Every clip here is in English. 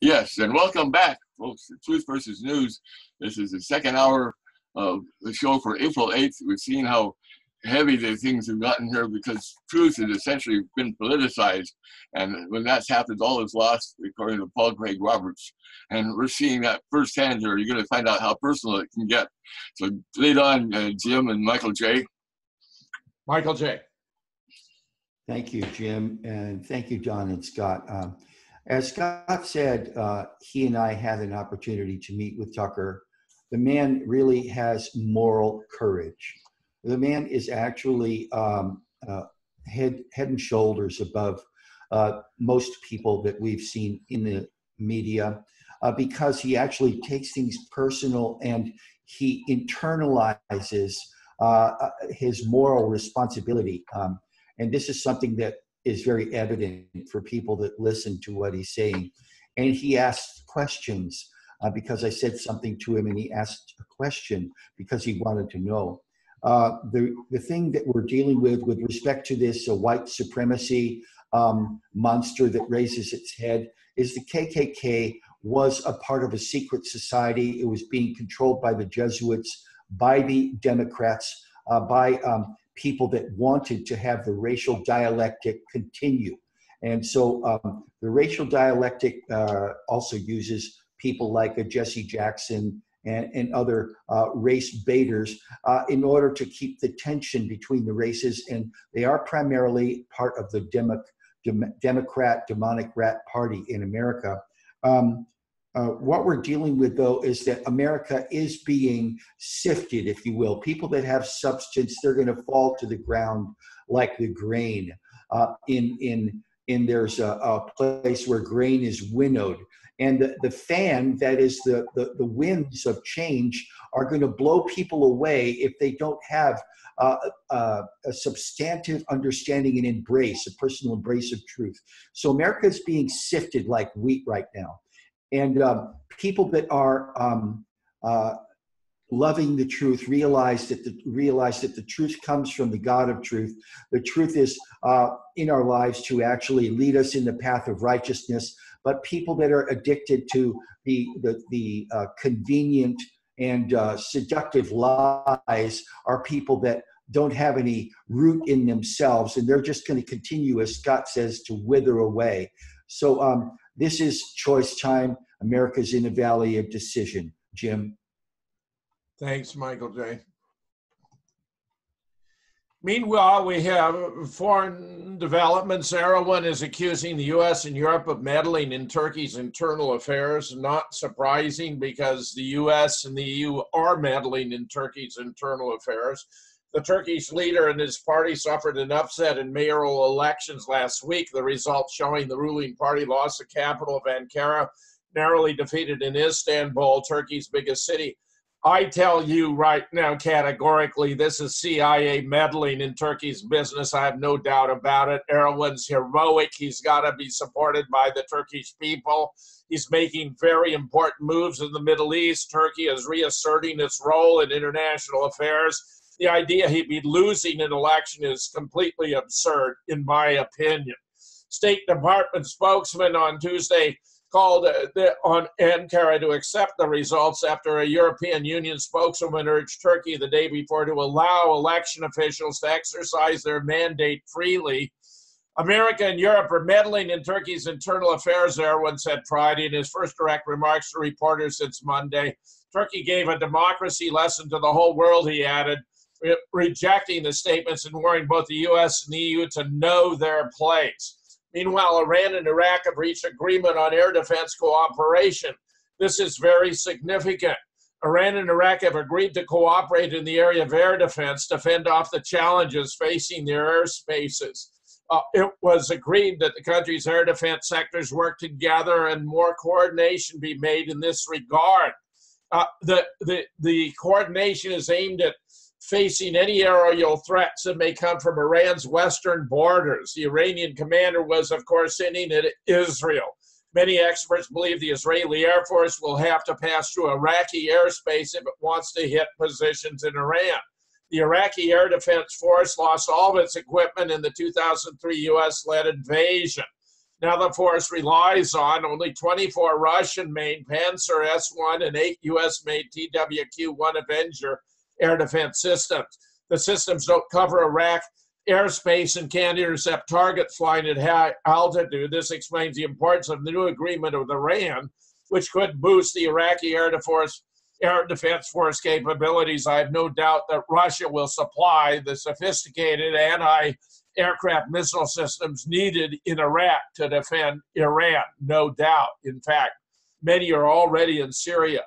Yes, and welcome back, folks, to Truth versus News. This is the second hour of the show for April 8th. We've seen how heavy the things have gotten here because truth has essentially been politicized. And when that's happened, all is lost, according to Paul Craig Roberts. And we're seeing that firsthand here. You're going to find out how personal it can get. So lead on, Jim and Michael J. Michael J. Thank you, Jim, and thank you, Don and Scott. As Scott said, he and I had an opportunity to meet with Tucker. The man really has moral courage. The man is actually head and shoulders above most people that we've seen in the media because he actually takes things personal and he internalizes his moral responsibility. And this is something that is very evident for people that listen to what he's saying. And he asks questions because I said something to him and he asked a question because he wanted to know. The thing that we're dealing with respect to this white supremacy monster that raises its head is the KKK was a part of a secret society. It was being controlled by the Jesuits, by the Democrats, by people that wanted to have the racial dialectic continue. And so the racial dialectic also uses people like Jesse Jackson and other race baiters in order to keep the tension between the races. And they are primarily part of the Democrat demonic rat party in America. What we're dealing with, though, is that America is being sifted, if you will. People that have substance, they're going to fall to the ground like the grain. There's a place where grain is winnowed. And the fan, that is the winds of change, are going to blow people away if they don't have a substantive understanding and embrace, a personal embrace of truth. So America is being sifted like wheat right now. And people that are loving the truth realize that the truth comes from the God of truth. The truth is in our lives to actually lead us in the path of righteousness. But people that are addicted to the convenient and seductive lies are people that don't have any root in themselves, and they're just going to continue, as Scott says, to wither away. So this is choice time. America's in a valley of decision. Jim. Thanks, Michael J. Meanwhile, we have foreign developments. Erdogan is accusing the U.S. and Europe of meddling in Turkey's internal affairs. Not surprising, because the U.S. and the EU are meddling in Turkey's internal affairs. The Turkish leader and his party suffered an upset in mayoral elections last week, the results showing the ruling party lost the capital of Ankara, narrowly defeated in Istanbul, Turkey's biggest city. I tell you right now, categorically, this is CIA meddling in Turkey's business. I have no doubt about it. Erdogan's heroic. He's got to be supported by the Turkish people. He's making very important moves in the Middle East. Turkey is reasserting its role in international affairs. The idea he'd be losing an election is completely absurd, in my opinion. State Department spokesman on Tuesday called on Ankara to accept the results after a European Union spokeswoman urged Turkey the day before to allow election officials to exercise their mandate freely. America and Europe are meddling in Turkey's internal affairs, Erdogan said Friday in his first direct remarks to reporters since Monday. Turkey gave a democracy lesson to the whole world, he added, rejecting the statements and warning both the U.S. and the EU to know their place. Meanwhile, Iran and Iraq have reached agreement on air defense cooperation. This is very significant. Iran and Iraq have agreed to cooperate in the area of air defense to fend off the challenges facing their airspaces. It was agreed that the country's air defense sectors work together and more coordination be made in this regard. The coordination is aimed at facing any aerial threats that may come from Iran's western borders. The Iranian commander was, of course, hinting at Israel. Many experts believe the Israeli Air Force will have to pass through Iraqi airspace if it wants to hit positions in Iran. The Iraqi Air Defense Force lost all of its equipment in the 2003 U.S.-led invasion. Now the force relies on only 24 Russian-made Panzer S-1 and 8 US-made TWQ-1 Avenger air defense systems. The systems don't cover Iraq airspace and can't intercept targets flying at high altitude. This explains the importance of the new agreement with Iran, which could boost the Iraqi air defense force capabilities. I have no doubt that Russia will supply the sophisticated anti-aircraft missile systems needed in Iraq to defend Iran, no doubt. In fact, many are already in Syria.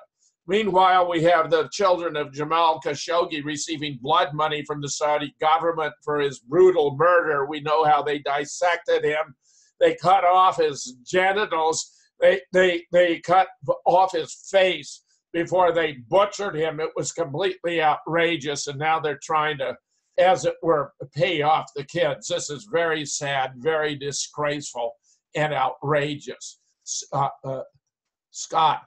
Meanwhile, we have the children of Jamal Khashoggi receiving blood money from the Saudi government for his brutal murder. We know how they dissected him. They cut off his genitals. They cut off his face before they butchered him. It was completely outrageous, and now they're trying to, as it were, pay off the kids. This is very sad, very disgraceful, and outrageous. Scott.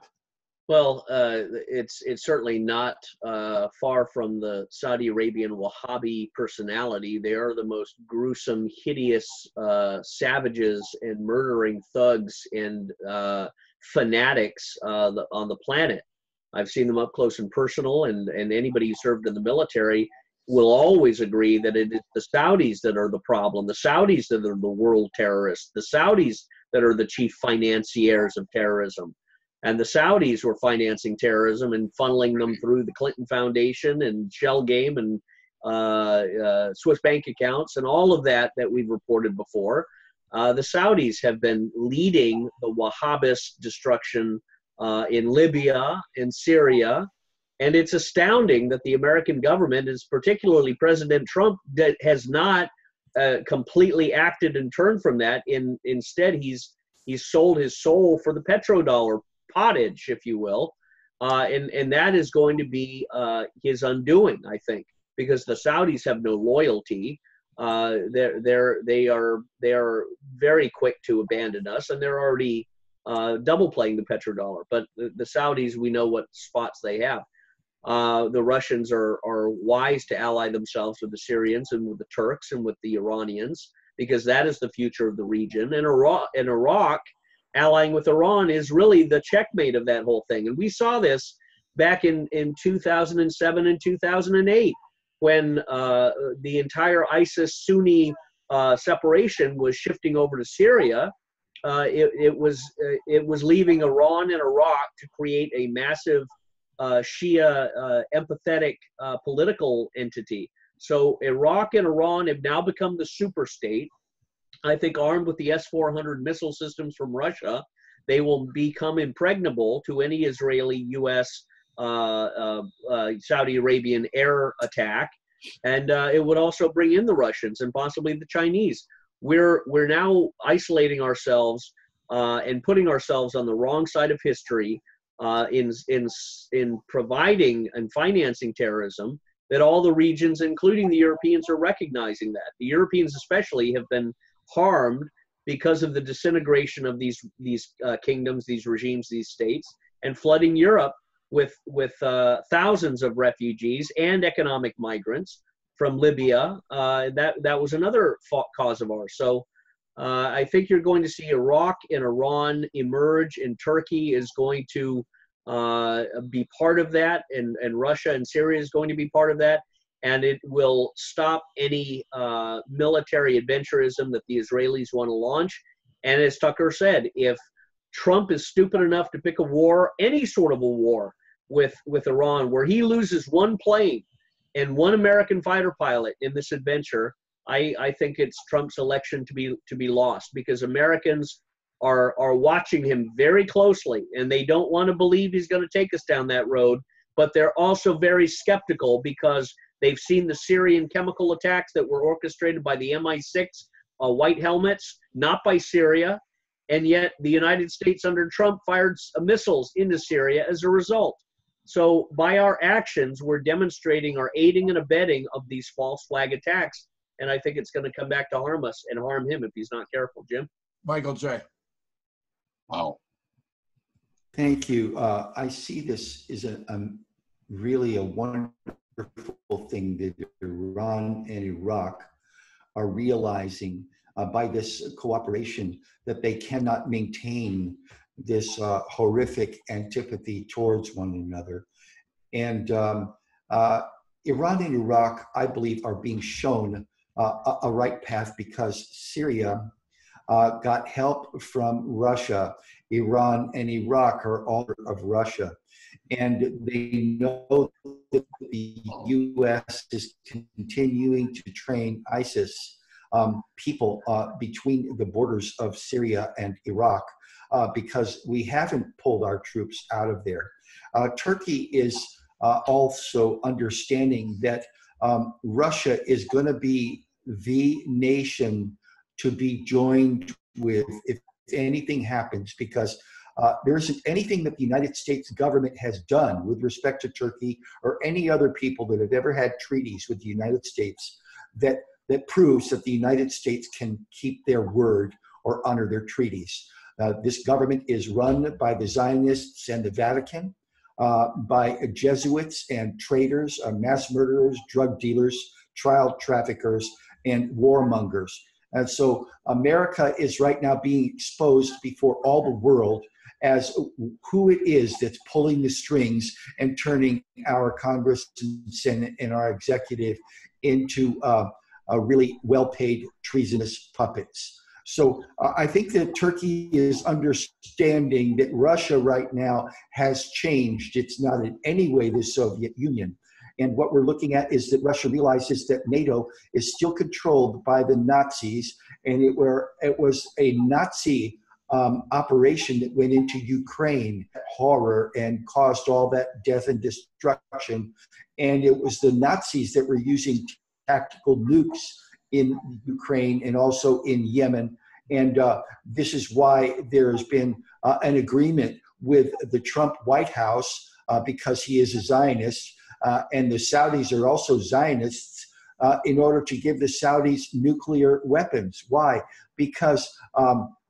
Well, it's certainly not far from the Saudi Arabian Wahhabi personality. They are the most gruesome, hideous savages and murdering thugs and fanatics on the planet. I've seen them up close and personal, and anybody who served in the military will always agree that it is the Saudis that are the problem, the Saudis that are the world terrorists, the Saudis that are the chief financiers of terrorism. And the Saudis were financing terrorism and funneling them through the Clinton Foundation and Shell Game and Swiss bank accounts and all of that we've reported before. The Saudis have been leading the Wahhabist destruction in Libya and Syria. And it's astounding that the American government, is particularly President Trump, that has not completely acted and turned from that. Instead, he's sold his soul for the petrodollar pottage, if you will, and that is going to be his undoing, I think, because the Saudis have no loyalty. They are very quick to abandon us, and they're already double playing the petrodollar. But the Saudis, we know what spots they have. The Russians are wise to ally themselves with the Syrians and with the Turks and with the Iranians, because that is the future of the region. And Iraq allying with Iran is really the checkmate of that whole thing. And we saw this back in 2007 and 2008 when the entire ISIS-Sunni separation was shifting over to Syria. It was leaving Iran and Iraq to create a massive Shia empathetic political entity. So Iraq and Iran have now become the superstate. I think armed with the S-400 missile systems from Russia, they will become impregnable to any Israeli, U.S., Saudi Arabian air attack. And it would also bring in the Russians and possibly the Chinese. We're now isolating ourselves and putting ourselves on the wrong side of history in providing and financing terrorism, that all the regions, including the Europeans, are recognizing that. The Europeans especially have been harmed because of the disintegration of these kingdoms, these regimes, these states, and flooding Europe with thousands of refugees and economic migrants from Libya. That was another cause of ours. So I think you're going to see Iraq and Iran emerge, and Turkey is going to be part of that, and Russia and Syria is going to be part of that. And it will stop any military adventurism that the Israelis want to launch. And as Tucker said, if Trump is stupid enough to pick a war, any sort of a war with Iran, where he loses one plane and one American fighter pilot in this adventure, I think it's Trump's election to be lost, because Americans are watching him very closely, and they don't want to believe he's going to take us down that road. But they're also very skeptical because they've seen the Syrian chemical attacks that were orchestrated by the MI6 white helmets, not by Syria. And yet the United States under Trump fired missiles into Syria as a result. So by our actions, we're demonstrating our aiding and abetting of these false flag attacks. And I think it's going to come back to harm us and harm him if he's not careful, Jim. Michael J. Wow. Thank you. I see this as really a wonderful thing that Iran and Iraq are realizing by this cooperation that they cannot maintain this horrific antipathy towards one another. And Iran and Iraq, I believe, are being shown a right path because Syria got help from Russia. Iran and Iraq are all of Russia. And they know that the U.S. is continuing to train ISIS people between the borders of Syria and Iraq because we haven't pulled our troops out of there. Turkey is also understanding that Russia is going to be the nation to be joined with if anything happens, because there isn't anything that the United States government has done with respect to Turkey or any other people that have ever had treaties with the United States that proves that the United States can keep their word or honor their treaties. This government is run by the Zionists and the Vatican, by Jesuits and traitors, mass murderers, drug dealers, child traffickers, and warmongers. And so America is right now being exposed before all the world as who it is that's pulling the strings and turning our Congress and Senate and our executive into really well-paid treasonous puppets. So I think that Turkey is understanding that Russia right now has changed. It's not in any way the Soviet Union. And what we're looking at is that Russia realizes that NATO is still controlled by the Nazis, and it was a Nazi operation that went into Ukraine, horror, and caused all that death and destruction. And it was the Nazis that were using tactical nukes in Ukraine and also in Yemen. And this is why there has been an agreement with the Trump White House because he is a Zionist, and the Saudis are also Zionists, in order to give the Saudis nuclear weapons. Why? Because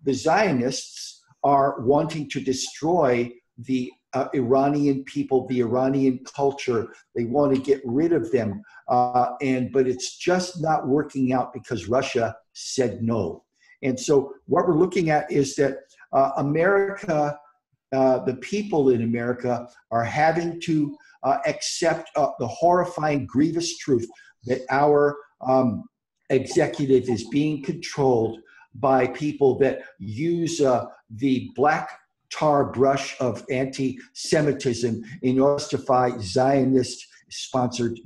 the Zionists are wanting to destroy the Iranian people, the Iranian culture. They want to get rid of them. But it's just not working out because Russia said no. And so what we're looking at is that America, the people in America are having to accept the horrifying, grievous truth that our executive is being controlled by people that use the black tar brush of anti-Semitism in order to justify Zionist-sponsored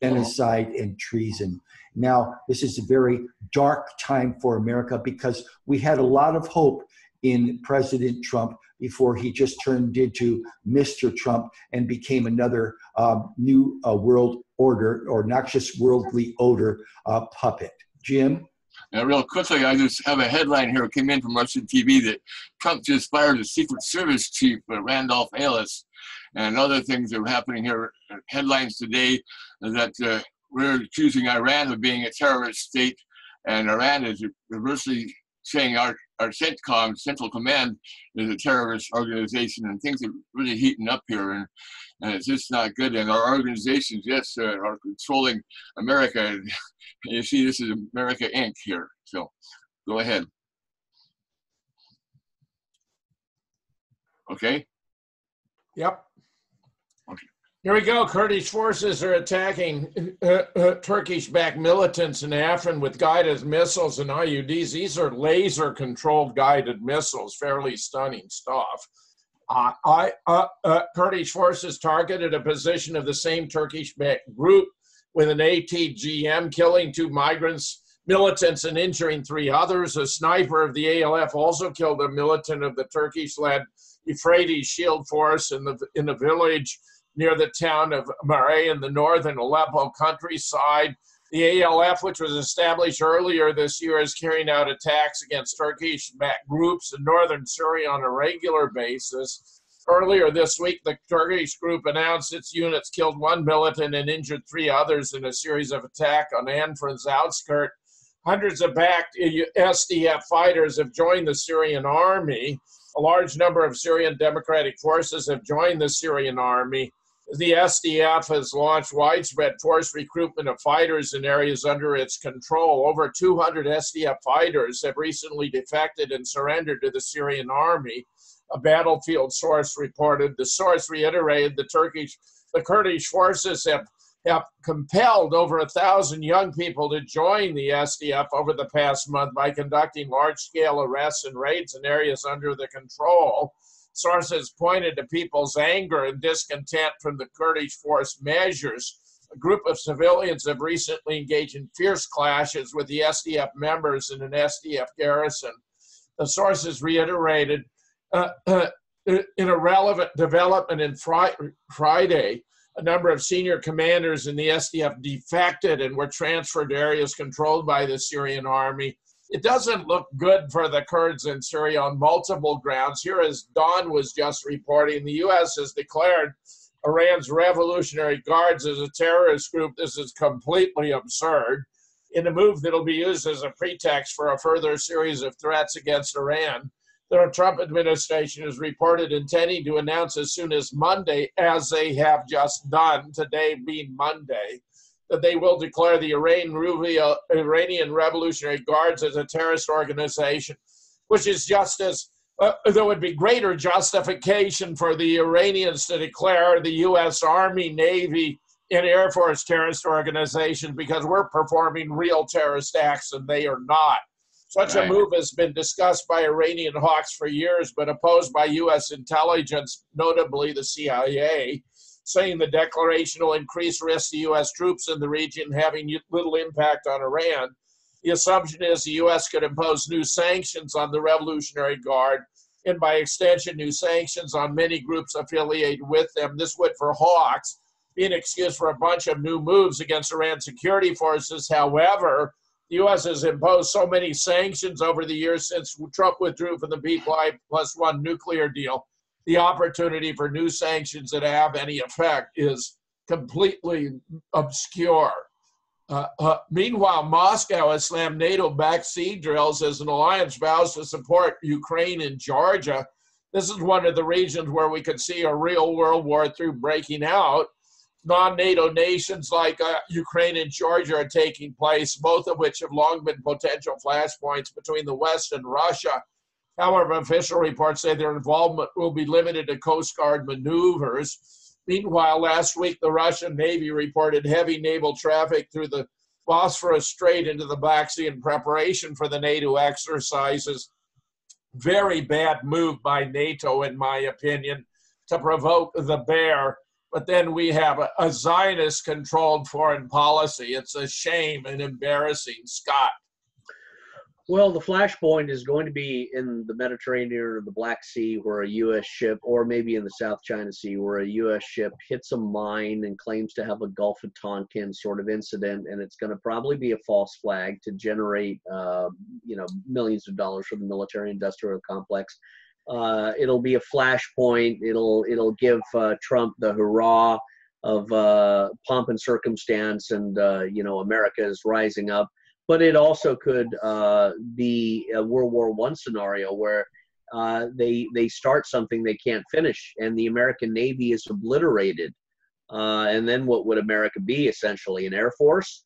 genocide and treason. Now, this is a very dark time for America because we had a lot of hope in President Trump before he just turned into Mr. Trump and became another new world order or noxious worldly odor puppet. Jim? Now, real quickly, I just have a headline here. It came in from Russian TV that Trump just fired the Secret Service chief, Randolph Ailes. And other things that are happening here, headlines today, that we're accusing Iran of being a terrorist state, and Iran is reversely saying our CENTCOM, Central Command, is a terrorist organization, and things are really heating up here, and it's just not good. And our organizations, yes, are controlling America. You see, this is America Inc. here. So, go ahead. Okay. Yep. Okay. Here we go. Kurdish forces are attacking Turkish-backed militants in Afrin with guided missiles and IUDs. These are laser-controlled guided missiles, fairly stunning stuff. Kurdish forces targeted a position of the same Turkish-backed group with an ATGM, killing 2 militants and injuring 3 others. A sniper of the ALF also killed a militant of the Turkish-led Euphrates Shield Force in the village near the town of Mareh in the northern Aleppo countryside. The ALF, which was established earlier this year, is carrying out attacks against Turkish-backed groups in northern Syria on a regular basis. Earlier this week, the Turkish group announced its units killed 1 militant and injured 3 others in a series of attacks on Afrin's outskirts. Hundreds of backed SDF fighters have joined the Syrian army. A large number of Syrian Democratic forces have joined the Syrian army. The SDF has launched widespread forced recruitment of fighters in areas under its control. Over 200 SDF fighters have recently defected and surrendered to the Syrian army, a battlefield source reported. The source reiterated the Kurdish forces have compelled over 1,000 young people to join the SDF over the past month by conducting large-scale arrests and raids in areas under the control. Sources pointed to people's anger and discontent from the Kurdish force measures. A group of civilians have recently engaged in fierce clashes with the SDF members in an SDF garrison. The sources reiterated in a relevant development in Friday, a number of senior commanders in the SDF defected and were transferred to areas controlled by the Syrian army. It doesn't look good for the Kurds in Syria on multiple grounds. Here, as Don was just reporting, the U.S. has declared Iran's Revolutionary Guards as a terrorist group. This is completely absurd, in a move that will be used as a pretext for a further series of threats against Iran. The Trump administration is reported intending to announce as soon as Monday, as they have just done, today being Monday, that they will declare the Iranian Revolutionary Guards as a terrorist organization, which is just as, there would be greater justification for the Iranians to declare the U.S. Army, Navy, and Air Force terrorist organizations because we're performing real terrorist acts and they are not. Such a move has been discussed by Iranian hawks for years, but opposed by U.S. intelligence, notably the CIA, saying the declaration will increase risk to U.S. troops in the region, having little impact on Iran. The assumption is the U.S. could impose new sanctions on the Revolutionary Guard, and by extension, new sanctions on many groups affiliated with them. This would, for hawks, be an excuse for a bunch of new moves against Iran's security forces. However, the U.S. has imposed so many sanctions over the years since Trump withdrew from the P+1 nuclear deal. The opportunity for new sanctions that have any effect is completely obscure. Meanwhile, Moscow has slammed NATO-backed sea drills as an alliance vows to support Ukraine and Georgia. This is one of the regions where we could see a real World War III breaking out. Non-NATO nations like Ukraine and Georgia are taking place, both of which have long been potential flashpoints between the West and Russia. However, official reports say their involvement will be limited to Coast Guard maneuvers. Meanwhile, last week, the Russian Navy reported heavy naval traffic through the Bosphorus Strait into the Black Sea in preparation for the NATO exercises. Very bad move by NATO, in my opinion, to provoke the bear. But then we have a Zionist-controlled foreign policy. It's a shame and embarrassing. Scott. Well, the flashpoint is going to be in the Mediterranean or the Black Sea, where a U.S. ship, or maybe in the South China Sea, where a U.S. ship hits a mine and claims to have a Gulf of Tonkin sort of incident, and it's going to probably be a false flag to generate, millions of dollars for the military-industrial complex. It'll be a flashpoint. It'll give Trump the hurrah of pomp and circumstance, and America is rising up. But it also could be a World War I scenario where they start something they can't finish, and the American Navy is obliterated. And then what would America be? Essentially an air force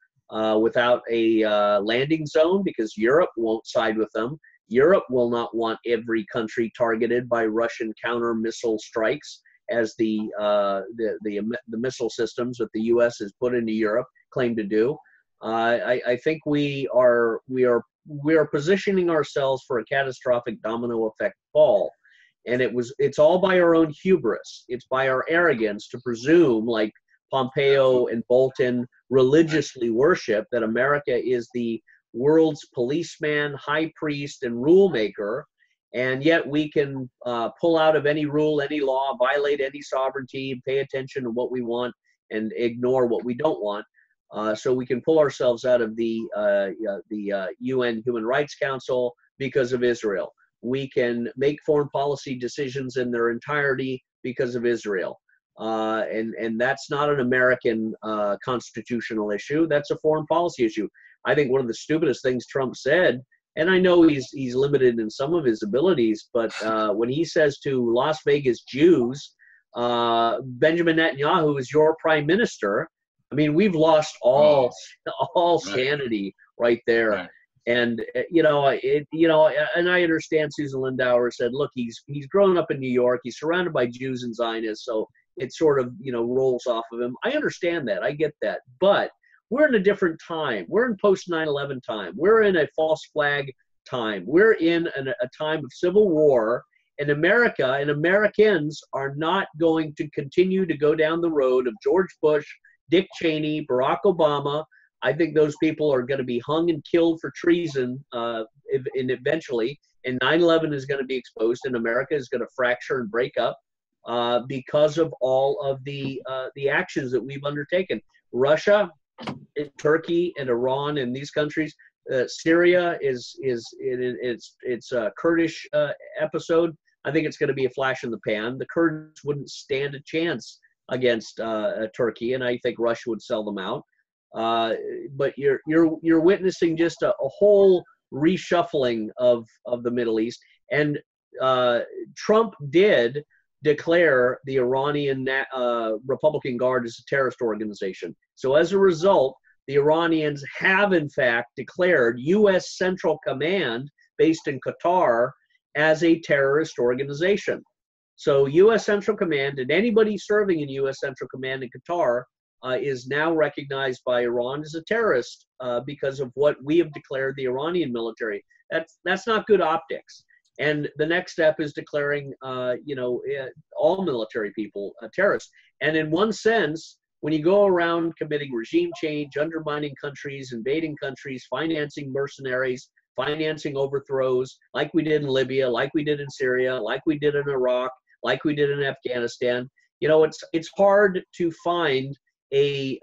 without a landing zone, because Europe won't side with them. Europe will not want every country targeted by Russian counter missile strikes, as the missile systems that the U.S. has put into Europe claim to do. I think we are positioning ourselves for a catastrophic domino effect fall, and it's all by our own hubris. It's by our arrogance to presume, like Pompeo and Bolton religiously worship, that America is the world's policeman, high priest, and rule maker, and yet we can pull out of any rule, any law, violate any sovereignty, pay attention to what we want, and ignore what we don't want. So we can pull ourselves out of the UN Human Rights Council because of Israel. We can make foreign policy decisions in their entirety because of Israel. And that's not an American constitutional issue. That's a foreign policy issue. I think one of the stupidest things Trump said, and I know he's limited in some of his abilities, but when he says to Las Vegas Jews, Benjamin Netanyahu is your prime minister. I mean, we've lost all sanity right there. Right. And and I understand Susan Lindauer said, look, he's grown up in New York. He's surrounded by Jews and Zionists, so it sort of rolls off of him. I understand that. I get that. But we're in a different time. We're in post 9/11 time. We're in a false flag time. We're in a time of civil war. And America and Americans are not going to continue to go down the road of George Bush, Dick Cheney, Barack Obama. I think those people are going to be hung and killed for treason eventually. And 9/11 is going to be exposed, and America is going to fracture and break up because of all of the actions that we've undertaken. Russia, Turkey, and Iran, and these countries. Syria is it's a Kurdish episode. I think it's going to be a flash in the pan. The Kurds wouldn't stand a chance against Turkey, and I think Russia would sell them out. But you're witnessing just a whole reshuffling of the Middle East. And Trump did declare the Iranian Republican Guard as a terrorist organization. So as a result, the Iranians have in fact declared U.S. Central Command, based in Qatar, as a terrorist organization. So U.S. Central Command and anybody serving in U.S. Central Command in Qatar is now recognized by Iran as a terrorist because of what we have declared the Iranian military. That's not good optics. And the next step is declaring, all military people terrorists. And in one sense, when you go around committing regime change, undermining countries, invading countries, financing mercenaries, financing overthrows, like we did in Libya, like we did in Syria, like we did in Iraq, like we did in Afghanistan, it's hard to find a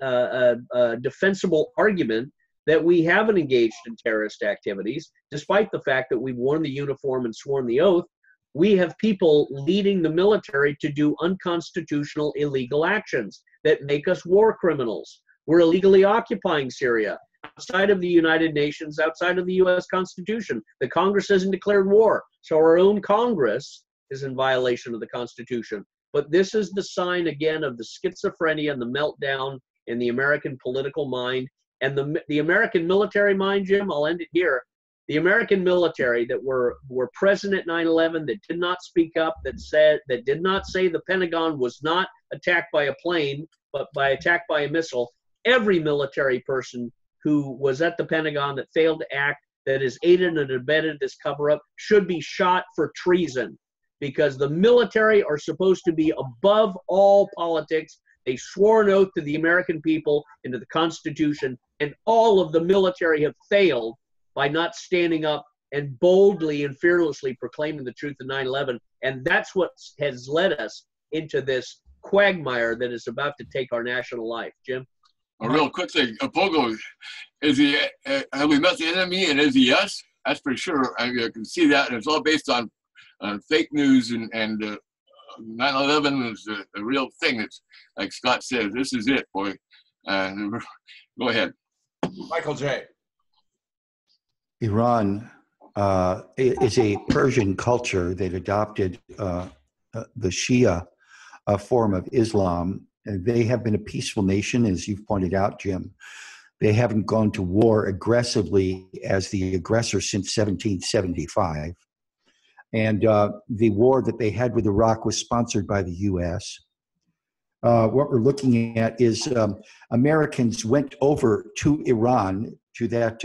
defensible argument that we haven't engaged in terrorist activities, despite the fact that we've worn the uniform and sworn the oath. We have people leading the military to do unconstitutional, illegal actions that make us war criminals. We're illegally occupying Syria outside of the United Nations, outside of the U.S. Constitution. The Congress hasn't declared war, so our own Congress is in violation of the Constitution. But this is the sign, again, of the schizophrenia and the meltdown in the American political mind and the American military mind, Jim. I'll end it here. The American military that were present at 9/11, that did not speak up, that did not say the Pentagon was not attacked by a plane, but attacked by a missile. Every military person who was at the Pentagon that failed to act, that has aided and abetted this cover-up, should be shot for treason, because the military are supposed to be above all politics. They swore an oath to the American people and to the Constitution, and all of the military have failed by not standing up and boldly and fearlessly proclaiming the truth of 9/11. And that's what has led us into this quagmire that is about to take our national life. Jim? A real quick thing. Pogo, have we met the enemy, and is he yes? That's for sure. I can see that, and it's all based on fake news, and 9/11 is a real thing. It's like Scott says, this is it, boy. Go ahead. Michael J. Iran is a Persian culture that adopted the Shia form of Islam. And they have been a peaceful nation, as you've pointed out, Jim. They haven't gone to war aggressively as the aggressor since 1775. And the war that they had with Iraq was sponsored by the U.S. What we're looking at is Americans went over to Iran, to that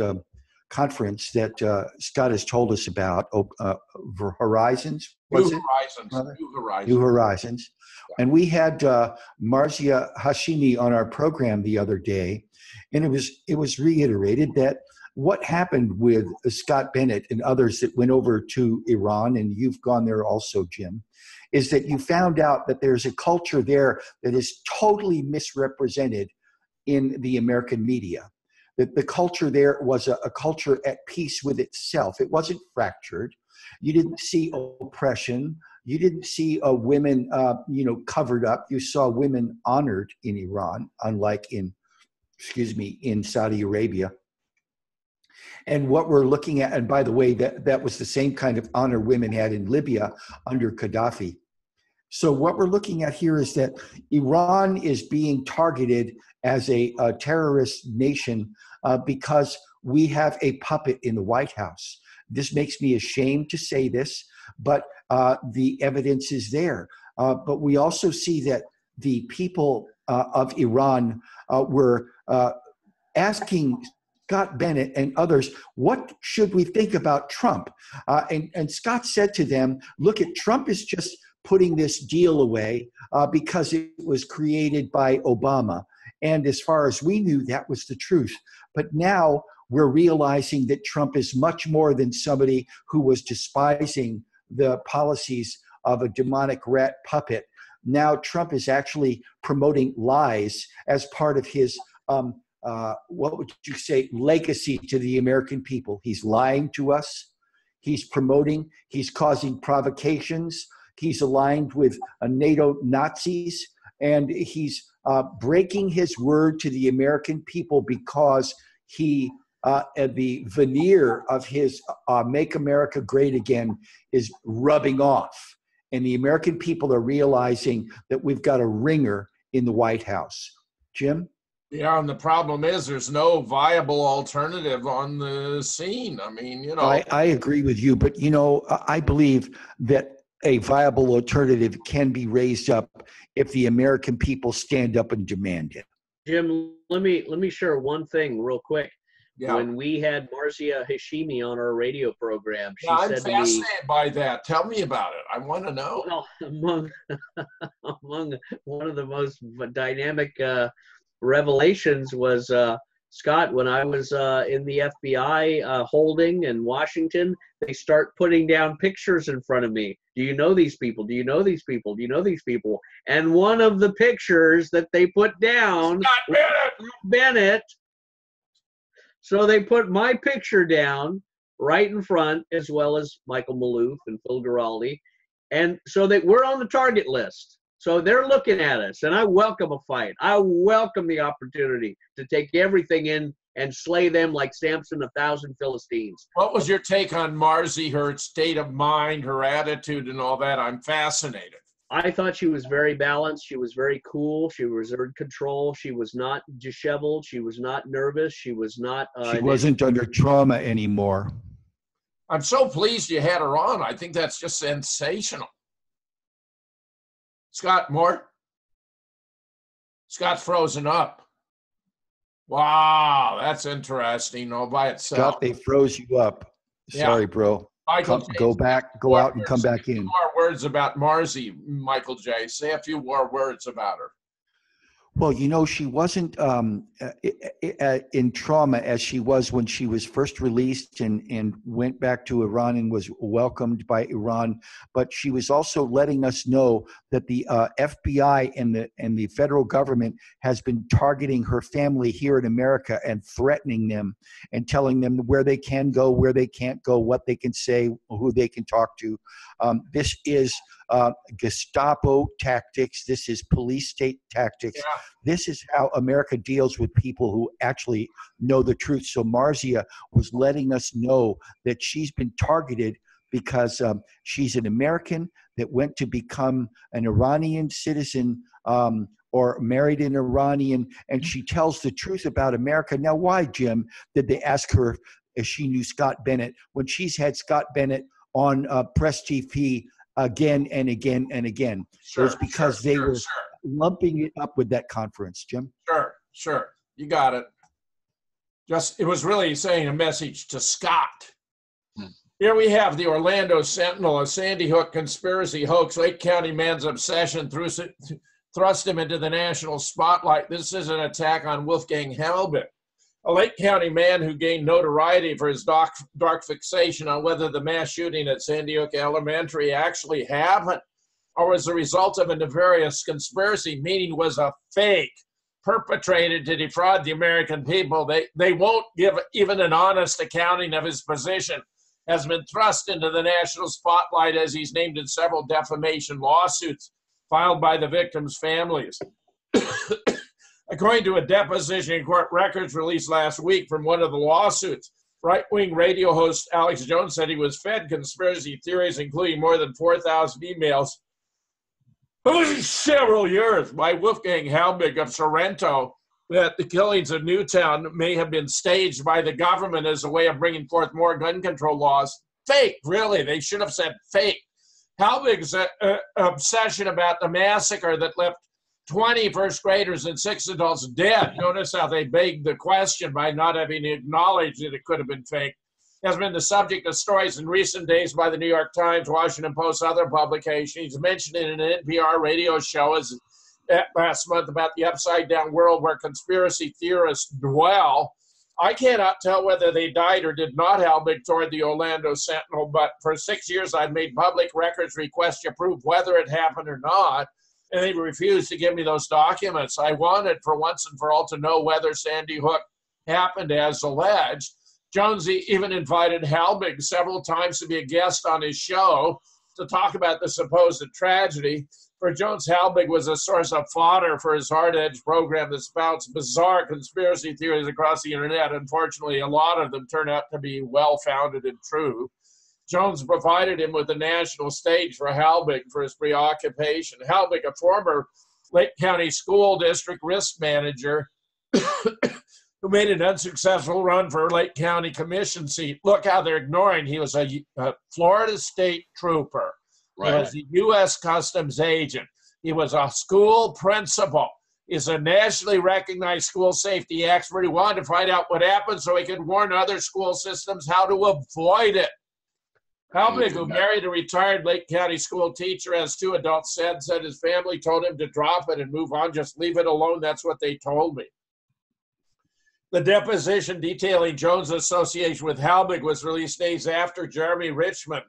conference that Scott has told us about, Horizons. New Horizons. And we had Marzia Hashimi on our program the other day, and it was reiterated that what happened with Scott Bennett and others that went over to Iran, and you've gone there also, Jim, is that you found out that there's a culture there that is totally misrepresented in the American media. That the culture there was a culture at peace with itself. It wasn't fractured. You didn't see oppression. You didn't see women, covered up. You saw women honored in Iran, unlike in Saudi Arabia. And what we're looking at, and by the way, that was the same kind of honor women had in Libya under Gaddafi. So what we're looking at here is that Iran is being targeted as a terrorist nation because we have a puppet in the White House. This makes me ashamed to say this, but the evidence is there. But we also see that the people of Iran were asking Scott Bennett and others, what should we think about Trump? And Scott said to them, look, Trump is just putting this deal away because it was created by Obama. And as far as we knew, that was the truth. But now we're realizing that Trump is much more than somebody who was despising the policies of a demonic rat puppet. Now Trump is actually promoting lies as part of his what would you say, legacy to the American people. He's lying to us. He's promoting, he's causing provocations. He's aligned with NATO Nazis, and he's breaking his word to the American people because he, the veneer of his Make America Great Again is rubbing off. And the American people are realizing that we've got a ringer in the White House. Jim? Yeah, and the problem is there's no viable alternative on the scene. I mean, you know. I agree with you, but, you know, I believe that a viable alternative can be raised up if the American people stand up and demand it. Jim, let me share one thing real quick. Yeah. When we had Marcia Hashimi on our radio program, she I'm said fascinated to me, by that. Tell me about it. I want to know. well, among one of the most dynamic revelations was Scott, when I was in the FBI holding in Washington, they start putting down pictures in front of me. Do you know these people? Do you know these people? Do you know these people? And one of the pictures that they put down, Scott Bennett. So they put my picture down right in front, as well as Michael Maloof and Phil Giraldi. And so that we're on the target list. So they're looking at us, and I welcome a fight. I welcome the opportunity to take everything in and slay them like Samson, 1,000 Philistines. What was your take on Marzi, her state of mind, her attitude, and all that? I'm fascinated. I thought she was very balanced. She was very cool. She was in control. She was not disheveled. She was not nervous. She was not. She wasn't under trauma anymore. I'm so pleased you had her on. I think that's just sensational. Scott, more? Scott's frozen up. Wow, that's interesting all by itself. Scott, they froze you up. Sorry, bro. Michael go back, go out and come back in. More words about Marzi, Michael J. Say a few more words about her. Well, you know, she wasn't in trauma as she was when she was first released and went back to Iran and was welcomed by Iran. But she was also letting us know that the FBI and the federal government has been targeting her family here in America and threatening them and telling them where they can go, where they can't go, what they can say, who they can talk to. This is Gestapo tactics. This is police state tactics. Yeah. This is how America deals with people who actually know the truth. So Marcia was letting us know that she's been targeted because she's an American that went to become an Iranian citizen or married an Iranian, and she tells the truth about America. Now, why, Jim, did they ask her if she knew Scott Bennett when she's had Scott Bennett on Press TV again and again and again? It was because they were lumping it up with that conference, Jim. Sure. You got it. It was really saying a message to Scott. Here we have the Orlando Sentinel, a Sandy Hook conspiracy hoax. Lake County man's obsession thrust him into the national spotlight. This is an attack on Wolfgang Halbig, a Lake County man who gained notoriety for his dark fixation on whether the mass shooting at Sandy Hook Elementary actually happened or was the result of a nefarious conspiracy, meaning was a fake perpetrated to defraud the American people. They won't give even an honest accounting of his position, has been thrust into the national spotlight as he's named in several defamation lawsuits filed by the victims' families. According to a deposition in court records released last week from one of the lawsuits, right-wing radio host Alex Jones said he was fed conspiracy theories, including more than 4,000 emails several years by Wolfgang Halbig of Sorrento that the killings of Newtown may have been staged by the government as a way of bringing forth more gun control laws. Fake, really. They should have said fake. Halbig's obsession about the massacre that left 20 first graders and 6 adults dead. Notice how they begged the question by not having acknowledged that it could have been fake. Has been the subject of stories in recent days by the New York Times, Washington Post, other publications. He's mentioned in an NPR radio show last month about the upside-down world where conspiracy theorists dwell. I cannot tell whether they died or did not, Halbig told the Orlando Sentinel, but for 6 years I've made public records requests to prove whether it happened or not, and they refused to give me those documents. I wanted for once and for all to know whether Sandy Hook happened as alleged. Jonesy even invited Halbig several times to be a guest on his show to talk about the supposed tragedy. For Jones, Halbig was a source of fodder for his hard-edged program that spouts bizarre conspiracy theories across the internet. Unfortunately, a lot of them turn out to be well-founded and true. Jones provided him with a national stage for Halbig for his preoccupation. Halbig, a former Lake County School District risk manager, who made an unsuccessful run for Lake County Commission seat. Look how they're ignoring. He was a Florida State Trooper. Right. He was a U.S. Customs agent. He was a school principal. He's a nationally recognized school safety expert. He wanted to find out what happened so he could warn other school systems how to avoid it. Halbig, who married a retired Lake County school teacher, has 2 adults, said his family told him to drop it and move on. Just leave it alone. That's what they told me. The deposition detailing Jones' association with Halbig was released days after Jeremy Richmond,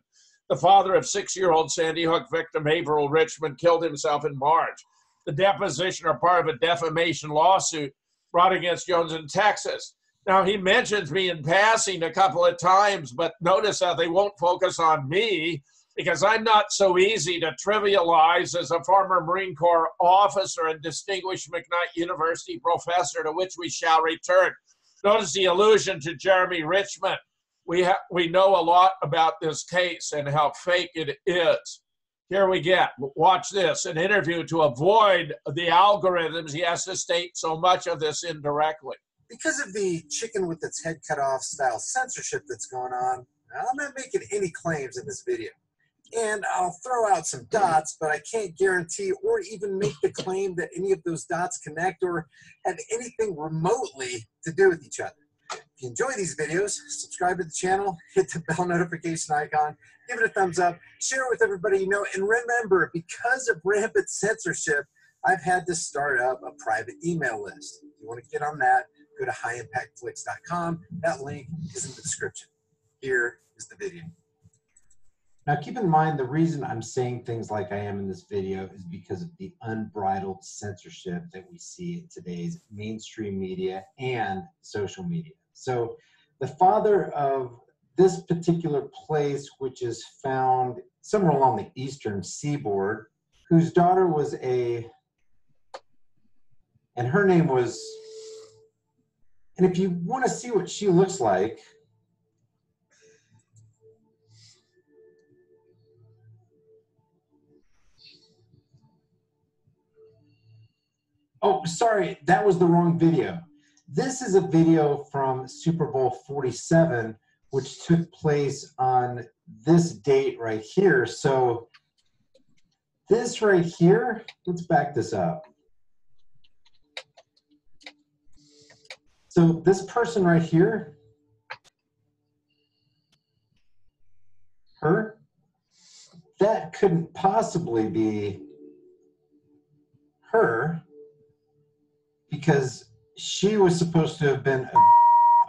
the father of 6-year-old Sandy Hook victim Haverhill Richmond, killed himself in March. The deposition are part of a defamation lawsuit brought against Jones in Texas. Now, he mentions me in passing a couple of times, but notice how they won't focus on me because I'm not so easy to trivialize as a former Marine Corps officer and distinguished McKnight University professor, to which we shall return. Notice the allusion to Jeremy Richmond. We know a lot about this case and how fake it is. Here we get, watch this, an interview to avoid the algorithms. He has to state so much of this indirectly. Because of the chicken with its head cut off style censorship that's going on, I'm not making any claims in this video. And I'll throw out some dots, but I can't guarantee or even make the claim that any of those dots connect or have anything remotely to do with each other. If you enjoy these videos, subscribe to the channel, hit the bell notification icon, give it a thumbs up, share it with everybody you know, and remember, because of rampant censorship, I've had to start up a private email list. If you want to get on that, go to highimpactflix.com. That link is in the description. Here is the video. Now, keep in mind, the reason I'm saying things like I am in this video is because of the unbridled censorship that we see in today's mainstream media and social media. So the father of this particular place, which is found somewhere along the eastern seaboard, whose daughter was and her name was, and if you want to see what she looks like, oh, sorry, that was the wrong video. This is a video from Super Bowl 47, which took place on this date right here. So this right here, let's back this up. So this person right here, her, that couldn't possibly be her, because she was supposed to have been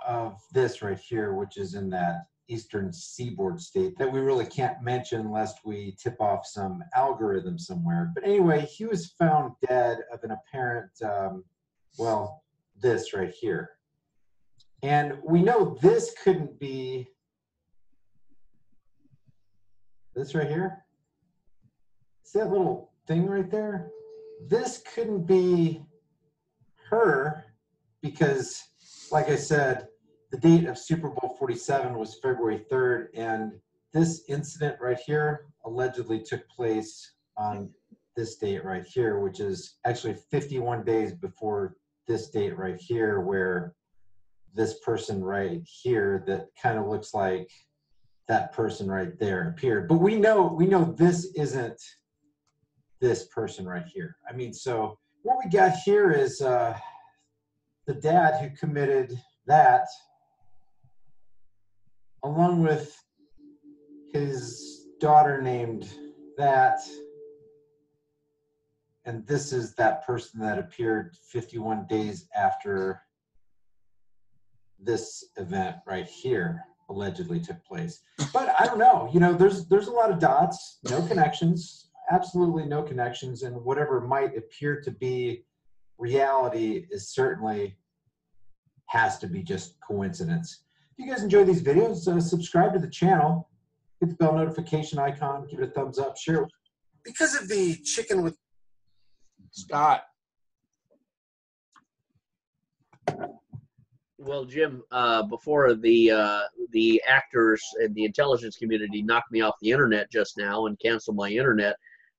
of this right here, which is in that eastern seaboard state that we really can't mention lest we tip off some algorithm somewhere. But anyway, he was found dead of an apparent, well, this right here. And we know this couldn't be this right here. See that little thing right there? This couldn't be her because, like I said, the date of Super Bowl 47 was February 3rd, and this incident right here allegedly took place on this date right here, which is actually 51 days before this date right here, where this person right here that kind of looks like that person right there appeared. But we know this isn't this person right here. I mean, so what we got here is the dad who committed that, along with his daughter named that, and this is that person that appeared 51 days after this event right here allegedly took place. But I don't know, you know, there's a lot of dots, no connections, absolutely no connections, and whatever might appear to be reality is certainly has to be just coincidence. If you guys enjoy these videos, subscribe to the channel, hit the bell notification icon, give it a thumbs up, share it. Because of the chicken with Scott. Well, Jim, before the actors and the intelligence community knocked me off the internet just now and canceled my internet,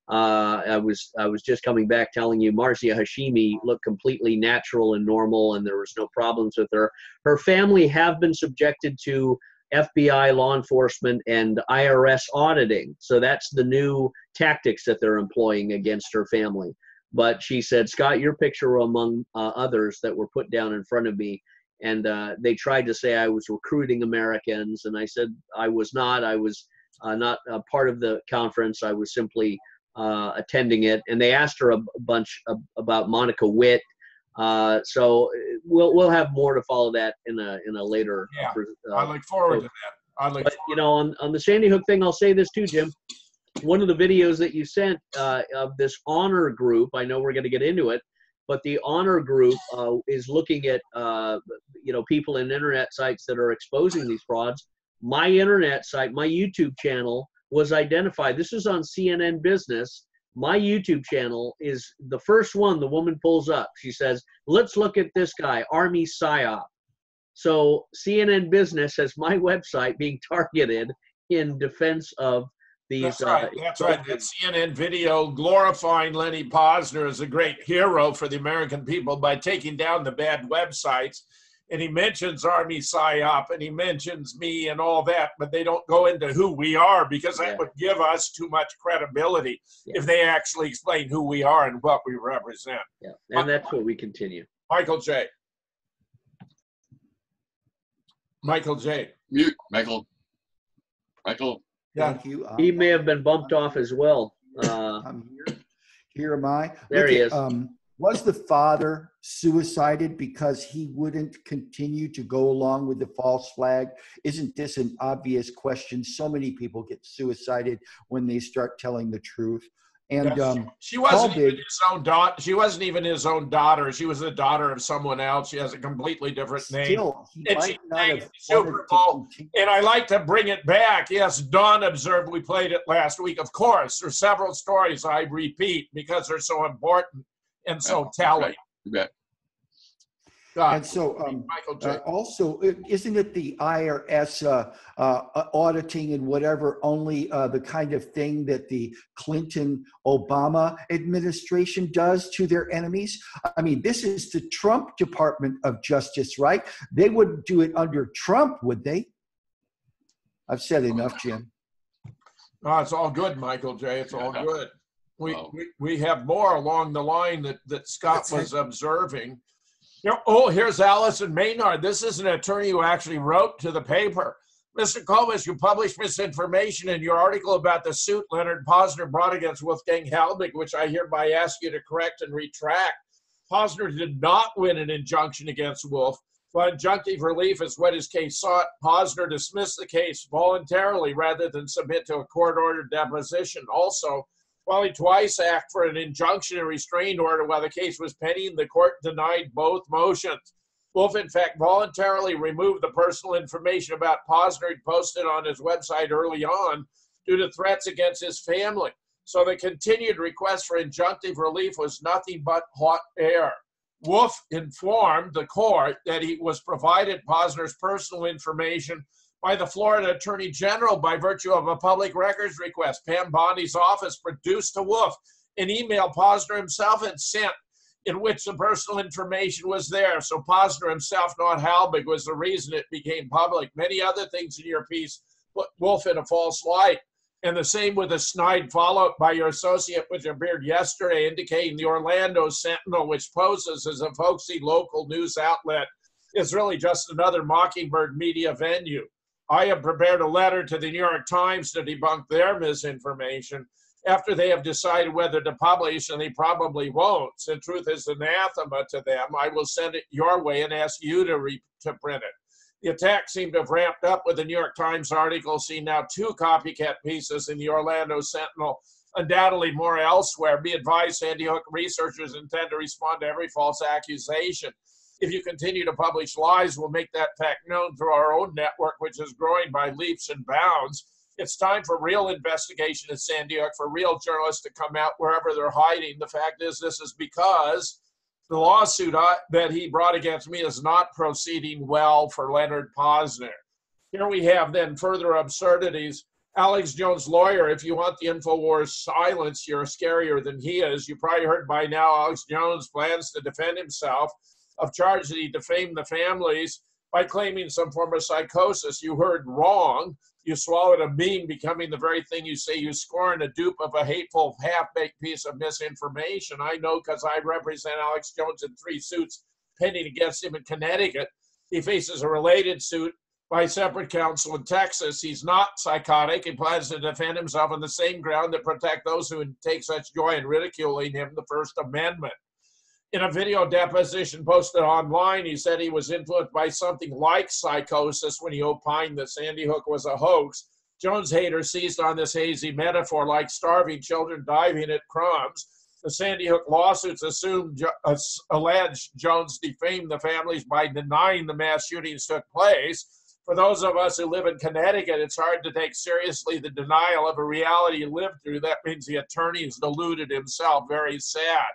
I was just coming back telling you Marcia Hashimi looked completely natural and normal, and there was no problems with her. Her family have been subjected to FBI, law enforcement, and IRS auditing. So that's the new tactics that they're employing against her family. But she said, Scott, your picture among others that were put down in front of me. And they tried to say I was recruiting Americans. And I said I was not. I was not a part of the conference. I was simply attending it. And they asked her a bunch about Monica Witt. So we'll have more to follow that in a later. Yeah, I look forward to that. But you know, on the Sandy Hook thing, I'll say this too, Jim. One of the videos that you sent of this honor group, I know we're going to get into it, but the honor group is looking at you know, people in internet sites that are exposing these frauds. My internet site, my YouTube channel was identified. This is on CNN Business. My YouTube channel is the first one the woman pulls up. She says, let's look at this guy, Army PSYOP. So CNN Business has my website being targeted in defense of these. That's right. That's right. That CNN video glorifying Lenny Posner as a great hero for the American people by taking down the bad websites. And he mentions Army PSYOP and he mentions me and all that, but they don't go into who we are because that would give us too much credibility if they actually explain who we are and what we represent. Yeah, and that's what we continue. Michael J. Michael J. Mute, Michael. Michael. Thank you. He may have been bumped off as well. I'm here. Here am I. There he is. Was the father suicided because he wouldn't continue to go along with the false flag? Isn't this an obvious question? So many people get suicided when they start telling the truth. And she wasn't even his own daughter. She wasn't even his own daughter. She was the daughter of someone else. She has a completely different name. Still, And she sang the Super Bowl. And I like to bring it back. Yes, Dawn observed. We played it last week. Of course, there's several stories I repeat because they're so important and so telling. You bet. And so also, isn't it the IRS auditing and whatever only the kind of thing that the Clinton-Obama administration does to their enemies? I mean, this is the Trump Department of Justice, right? They wouldn't do it under Trump, would they? I've said enough, Jim. No, it's all good, Michael J. It's all good. We have more along the line that Scott was observing. You know, oh, here's Allison Maynard. This is an attorney who actually wrote to the paper. Mr. Comas, you published misinformation in your article about the suit Leonard Posner brought against Wolfgang Halbig, which I hereby ask you to correct and retract. Posner did not win an injunction against Wolf. While injunctive relief is what his case sought, Posner dismissed the case voluntarily rather than submit to a court-ordered deposition. Also, while he twice asked for an injunction and restraint order while the case was pending, the court denied both motions. Wolf, in fact, voluntarily removed the personal information about Posner he'd posted on his website early on due to threats against his family. So the continued request for injunctive relief was nothing but hot air. Wolf informed the court that he was provided Posner's personal information by the Florida Attorney General by virtue of a public records request Pam Bondi's office produced to Wolf an email Posner himself had sent in which the personal information was there. So Posner himself, not Halbig, was the reason it became public. Many other things in your piece put Wolf in a false light. And the same with a snide follow-up by your associate, which appeared yesterday, indicating the Orlando Sentinel, which poses as a folksy local news outlet, is really just another Mockingbird media venue. I have prepared a letter to the New York Times to debunk their misinformation after they have decided whether to publish, and they probably won't. Since truth is anathema to them, I will send it your way and ask you to print it. The attack seemed to have ramped up with the New York Times article, seeing now 2 copycat pieces in the Orlando Sentinel, undoubtedly more elsewhere. Be advised, Sandy Hook researchers intend to respond to every false accusation. If you continue to publish lies, we'll make that fact known through our own network, which is growing by leaps and bounds. It's time for real investigation at Sandy Hook, for real journalists to come out wherever they're hiding. The fact is, this is because the lawsuit that he brought against me is not proceeding well for Leonard Posner. Here we have then further absurdities. Alex Jones' lawyer, if you want the InfoWars silence, you're scarier than he is. You probably heard by now Alex Jones plans to defend himself of charge that he defamed the families by claiming some form of psychosis. You heard wrong. You swallowed a bean, becoming the very thing you say you scorn, a dupe of a hateful, half-baked piece of misinformation. I know because I represent Alex Jones in 3 suits pending against him in Connecticut. He faces a related suit by separate counsel in Texas. He's not psychotic. He plans to defend himself on the same ground that protect those who take such joy in ridiculing him, the First Amendment. In a video deposition posted online, he said he was influenced by something like psychosis when he opined that Sandy Hook was a hoax. Jones haters seized on this hazy metaphor like starving children diving at crumbs. The Sandy Hook lawsuits allege Jones defamed the families by denying the mass shootings took place. For those of us who live in Connecticut, it's hard to take seriously the denial of a reality you lived through. That means the attorney has deluded himself. Very sad.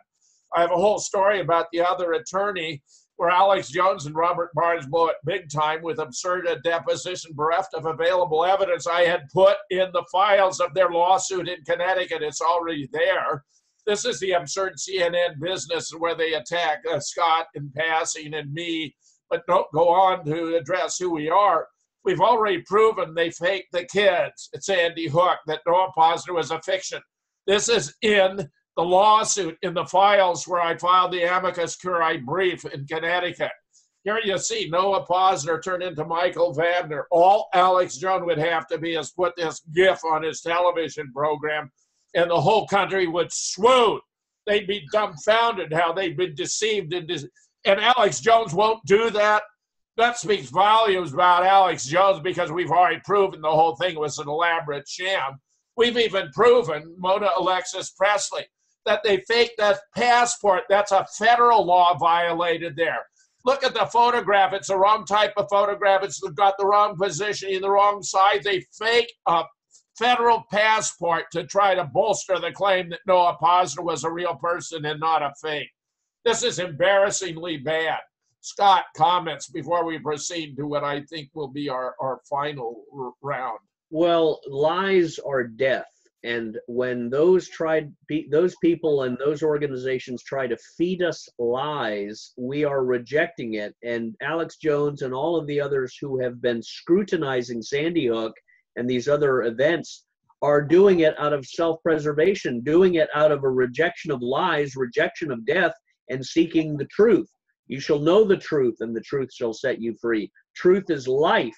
I have a whole story about the other attorney where Alex Jones and Robert Barnes blow it big time with absurd deposition bereft of available evidence I had put in the files of their lawsuit in Connecticut. It's already there. This is the absurd CNN business where they attack Scott in passing and me, but don't go on to address who we are. We've already proven they faked the kids at Sandy Hook, that Noah Posner was a fiction. This is in the lawsuit in the files where I filed the amicus curiae brief in Connecticut. Here you see Noah Posner turned into Michael Wagner. All Alex Jones would have to be is put this GIF on his television program and the whole country would swoon. They'd be dumbfounded how they'd been deceived. And Alex Jones won't do that. That speaks volumes about Alex Jones because we've already proven the whole thing was an elaborate sham. We've even proven Mona Alexis Presley that they faked that passport. That's a federal law violated there. Look at the photograph. It's the wrong type of photograph. It's got the wrong positioning, the wrong side. They fake a federal passport to try to bolster the claim that Noah Posner was a real person and not a fake. This is embarrassingly bad. Scott, comments before we proceed to what I think will be our final round. Well, lies are death. And when those people and those organizations try to feed us lies, we are rejecting it. And Alex Jones and all of the others who have been scrutinizing Sandy Hook and these other events are doing it out of self-preservation, doing it out of a rejection of lies, rejection of death, and seeking the truth. You shall know the truth, and the truth shall set you free. Truth is life,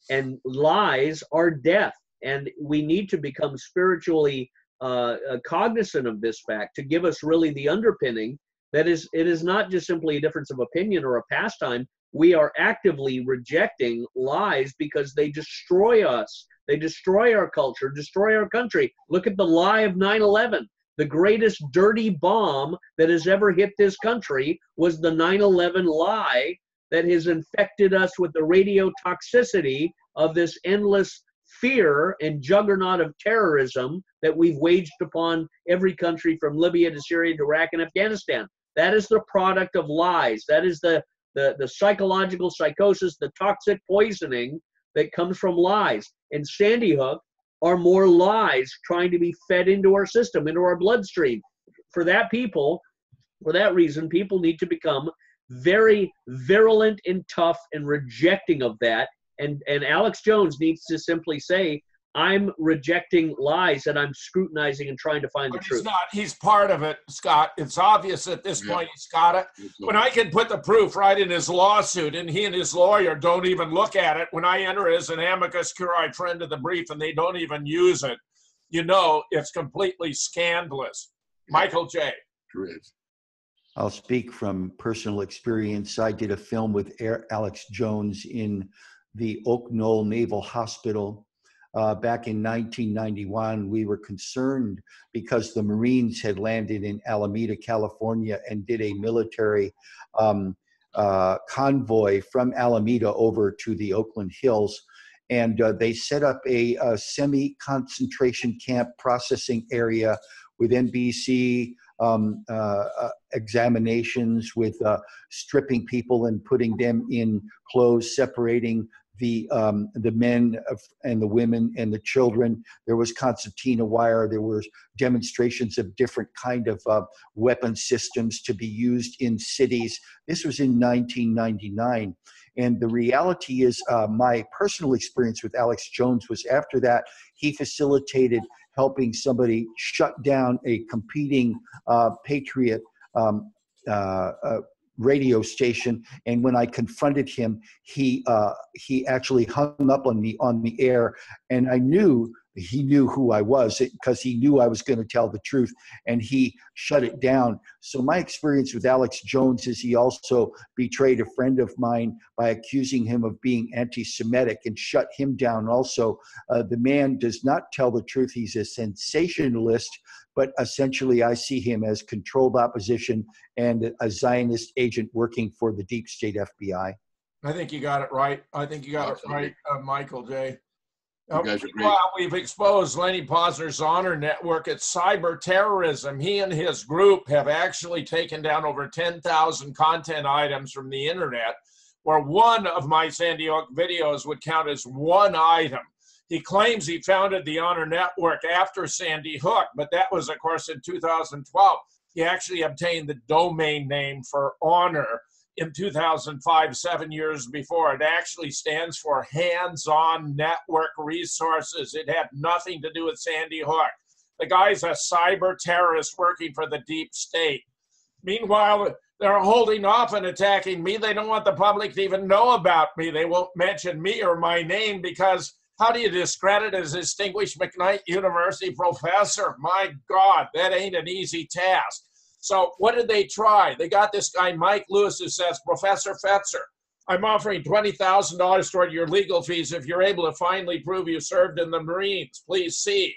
and lies are death. And we need to become spiritually cognizant of this fact to give us really the underpinning that it is not just simply a difference of opinion or a pastime. We are actively rejecting lies because they destroy us. They destroy our culture, destroy our country. Look at the lie of 9/11. The greatest dirty bomb that has ever hit this country was the 9/11 lie that has infected us with the radiotoxicity of this endless fear and juggernaut of terrorism that we've waged upon every country from Libya to Syria to Iraq and Afghanistan. That is the product of lies. That is the psychological psychosis, the toxic poisoning that comes from lies. And Sandy Hook are more lies trying to be fed into our system, into our bloodstream. for that reason, people need to become very virulent and tough and rejecting of that. And Alex Jones needs to simply say, I'm rejecting lies and I'm scrutinizing and trying to find the truth. He's part of it, Scott. It's obvious at this point he's got it. When I can put the proof right in his lawsuit and he and his lawyer don't even look at it, when I enter as an amicus curiae friend of the brief and they don't even use it, you know it's completely scandalous. Michael J. I'll speak from personal experience. I did a film with Alex Jones in the Oak Knoll Naval Hospital. Back in 1991, we were concerned because the Marines had landed in Alameda, California, and did a military convoy from Alameda over to the Oakland Hills. And they set up a semi-concentration camp processing area with NBC examinations, with stripping people and putting them in clothes, separating the men and the women and the children. There was concertina wire. There were demonstrations of different kind of weapon systems to be used in cities. This was in 1999. And the reality is my personal experience with Alex Jones was after that, he facilitated helping somebody shut down a competing Patriot radio station, and when I confronted him, he actually hung up on me on the air, and I knew he knew who I was because he knew I was going to tell the truth, and he shut it down. So my experience with Alex Jones is he also betrayed a friend of mine by accusing him of being anti-Semitic and shut him down also. The man does not tell the truth. He's a sensationalist, but essentially I see him as controlled opposition and a Zionist agent working for the deep state FBI. I think you got it right. I think you got it right, Michael J. You guys are great. Well, we've exposed Lenny Posner's Honor Network. It's cyber terrorism. He and his group have actually taken down over 10,000 content items from the internet, where one of my Sandy Hook videos would count as one item. He claims he founded the Honor Network after Sandy Hook, but that was, of course, in 2012. He actually obtained the domain name for Honor in 2005, 7 years before. It actually stands for Hands-On Network Resources. It had nothing to do with Sandy Hook. The guy's a cyber terrorist working for the deep state. Meanwhile, they're holding off and attacking me. They don't want the public to even know about me. They won't mention me or my name because how do you discredit as a distinguished McKnight University professor? My God, that ain't an easy task. So what did they try? They got this guy, Mike Lewis, who says, Professor Fetzer, I'm offering $20,000 toward your legal fees if you're able to finally prove you served in the Marines. Please see.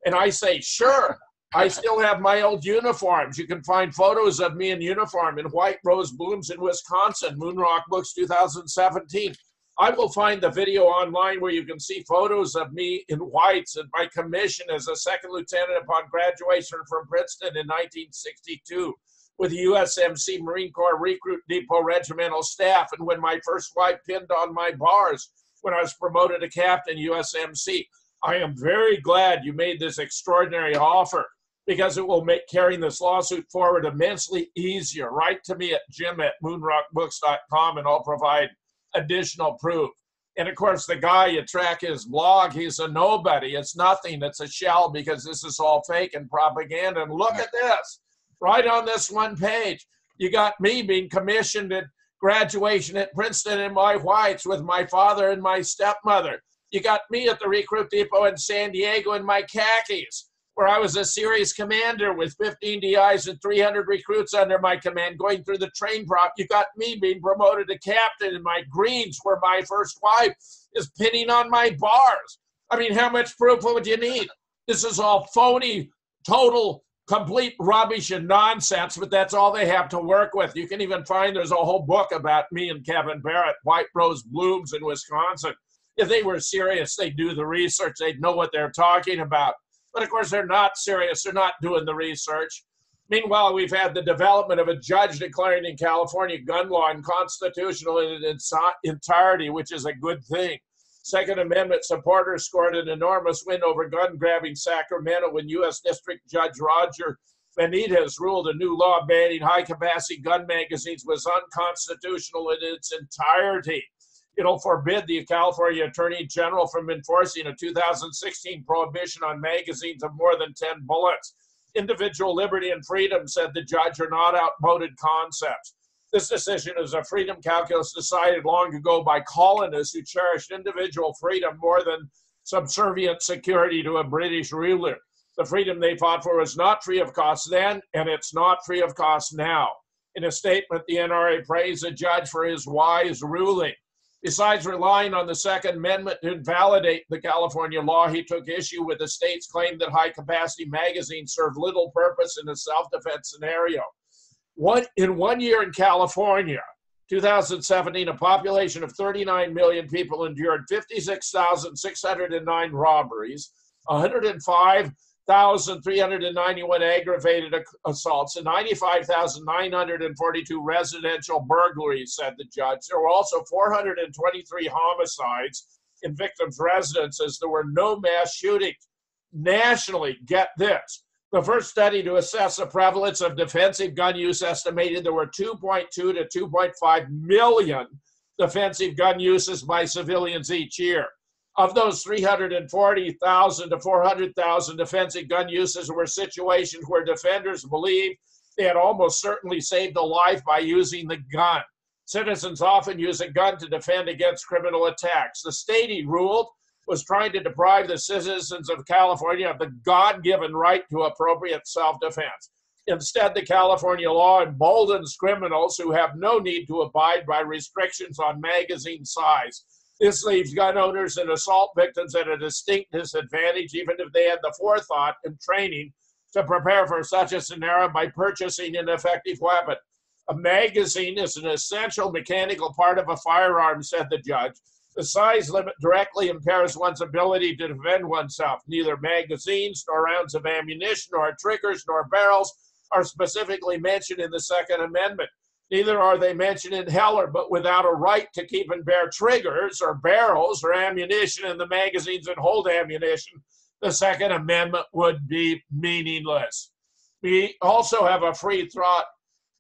And I say, sure. I still have my old uniforms. You can find photos of me in uniform in white rose blooms in Wisconsin, Moonrock Books 2017. I will find the video online where you can see photos of me in whites and my commission as a second lieutenant upon graduation from Princeton in 1962 with the USMC Marine Corps Recruit Depot Regimental Staff, and when my first wife pinned on my bars when I was promoted to captain USMC. I am very glad you made this extraordinary offer because it will make carrying this lawsuit forward immensely easier. Write to me at jim@moonrockbooks.com and I'll provide additional proof. And of course, the guy, you track his blog, he's a nobody. It's nothing. It's a shell because this is all fake and propaganda. And look at this, right on this one page. You got me being commissioned at graduation at Princeton in my whites with my father and my stepmother. You got me at the Recruit Depot in San Diego in my khakis, where I was a series commander with 15 DIs and 300 recruits under my command going through the train prop. You got me being promoted to captain in my greens where my first wife is pinning on my bars. I mean, how much proof would you need? This is all phony, total, complete rubbish and nonsense, but that's all they have to work with. You can even find there's a whole book about me and Kevin Barrett, White Rose Blooms in Wisconsin. If they were serious, they'd do the research. They'd know what they're talking about. But of course, they're not serious. They're not doing the research. Meanwhile, we've had the development of a judge declaring in California gun law unconstitutional in its entirety, which is a good thing. Second Amendment supporters scored an enormous win over gun-grabbing Sacramento when U.S. District Judge Roger Benitez ruled a new law banning high-capacity gun magazines was unconstitutional in its entirety. It'll forbid the California Attorney General from enforcing a 2016 prohibition on magazines of more than 10 bullets. Individual liberty and freedom, said the judge, are not outmoded concepts. This decision is a freedom calculus decided long ago by colonists who cherished individual freedom more than subservient security to a British ruler. The freedom they fought for was not free of cost then, and it's not free of cost now. In a statement, the NRA praised the judge for his wise ruling. Besides relying on the Second Amendment to invalidate the California law, he took issue with the state's claim that high-capacity magazines serve little purpose in a self-defense scenario. In 1 year in California, 2017, a population of 39 million people endured 56,609 robberies, 105,391 aggravated assaults, and 95,942 residential burglaries, said the judge. There were also 423 homicides in victims' residences. There were no mass shootings. Nationally, get this, the first study to assess the prevalence of defensive gun use estimated there were 2.2 to 2.5 million defensive gun uses by civilians each year. Of those, 340,000 to 400,000 defensive gun uses were situations where defenders believed they had almost certainly saved a life by using the gun. Citizens often use a gun to defend against criminal attacks. The state, he ruled, was trying to deprive the citizens of California of the God-given right to appropriate self-defense. Instead, the California law emboldens criminals who have no need to abide by restrictions on magazine size. This leaves gun owners and assault victims at a distinct disadvantage, even if they had the forethought and training to prepare for such a scenario by purchasing an effective weapon. A magazine is an essential mechanical part of a firearm, said the judge. The size limit directly impairs one's ability to defend oneself. Neither magazines, nor rounds of ammunition, nor triggers, nor barrels are specifically mentioned in the Second Amendment. Neither are they mentioned in Heller, but without a right to keep and bear triggers or barrels or ammunition in the magazines that hold ammunition, the Second Amendment would be meaningless. We also have a free thought